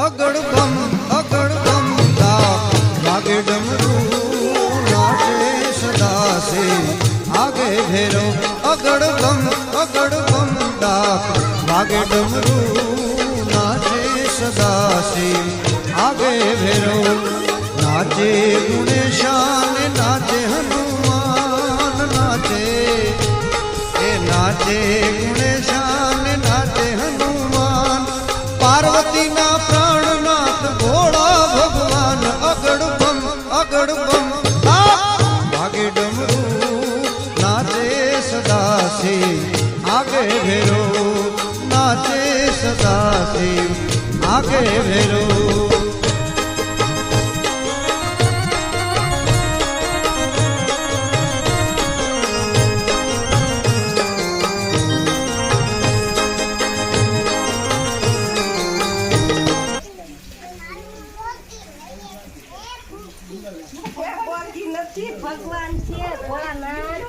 અગડબમ વાગે ડમરું નાચે સદાસે આગે ભેરો અગડબમ ડાક વાગે ડમરું નાચે સદાસે આગે ભેરો નાચે ગુણેશાન નાચે હનુમાન નાચે એ નાચે ગુણેશાન નાચે હનુમાન પાર્વતીના પ્રાણનાથ ભોળા ભગવાન અગડબમ વાગે ડમરું નાચે સદાસે આગે ભેરો નાચે સદાસે આગે ભેરો ભગવાન છે ભોળાનાથ